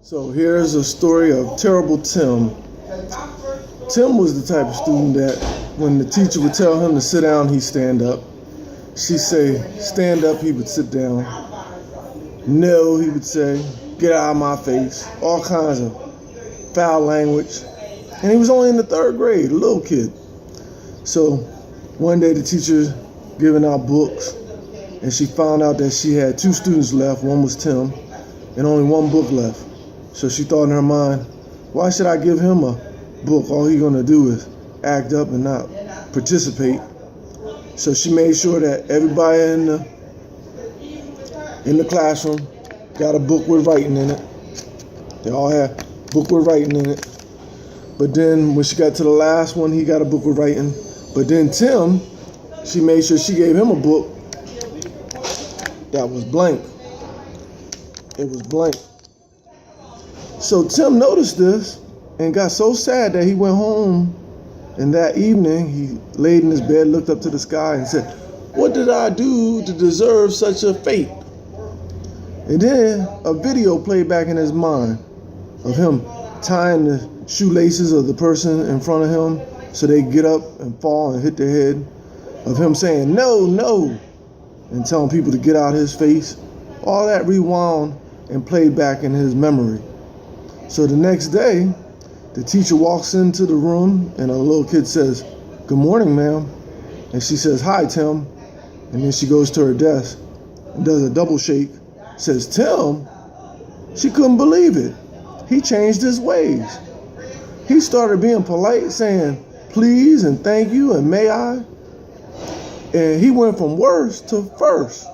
So here's a story of Terrible Tim. Tim was the type of student that when the teacher would tell him to sit down, he'd stand up. She'd say, stand up, he would sit down. No, he would say, get out of my face. All kinds of foul language. And he was only in the 3rd grade, a little kid. So one day the teacher giving out books, and she found out that she had 2 students left. One was Tim, and only 1 book left. So she thought in her mind, why should I give him a book? All he's gonna do is act up and not participate. So she made sure that everybody in the classroom got a book with writing in it. They all had a book with writing in it. But then when she got to the last one, he got a book with writing. But then Tim, she made sure she gave him a book that was blank. It was blank. So Tim noticed this and got so sad that he went home, and that evening he laid in his bed, looked up to the sky and said, what did I do to deserve such a fate? And then a video played back in his mind of him tying the shoelaces of the person in front of him so they get up and fall and hit their head, of him saying, no, no, and telling people to get out his face. All that rewound and played back in his memory. So the next day, the teacher walks into the room and a little kid says, good morning, ma'am. And she says, hi, Tim. And then she goes to her desk and does a double shake, says, Tim? She couldn't believe it. He changed his ways. He started being polite, saying, please and thank you and may I. And he went from worst to first.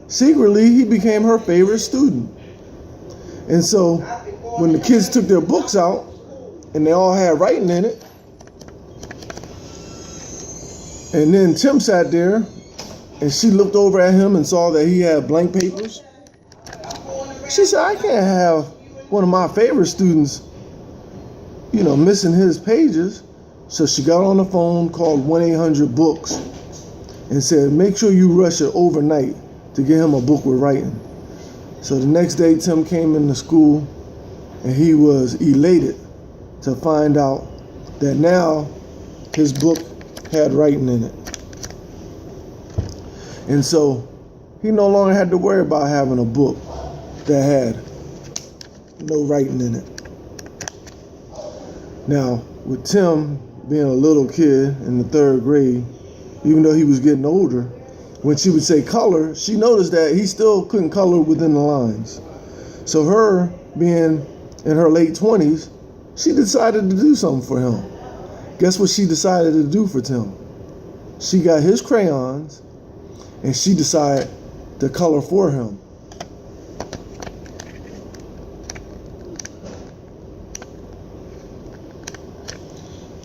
Secretly, he became her favorite student. And so when the kids took their books out and they all had writing in it, and then Tim sat there and she looked over at him and saw that he had blank papers. She said, I can't have one of my favorite students, missing his pages. So she got on the phone, called 1-800-BOOKS, and said, make sure you rush it overnight to get him a book with writing. So the next day, Tim came into school, and he was elated to find out that now his book had writing in it. And so he no longer had to worry about having a book that had no writing in it. Now, with Tim being a little kid in the 3rd grade, even though he was getting older, when she would say color, she noticed that he still couldn't color within the lines. So her being in her late 20s, she decided to do something for him. Guess what she decided to do for Tim? She got his crayons and she decided to color for him.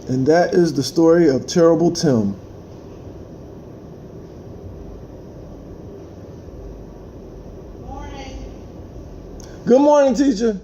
And that is the story of Terrible Tim. Good morning, teacher.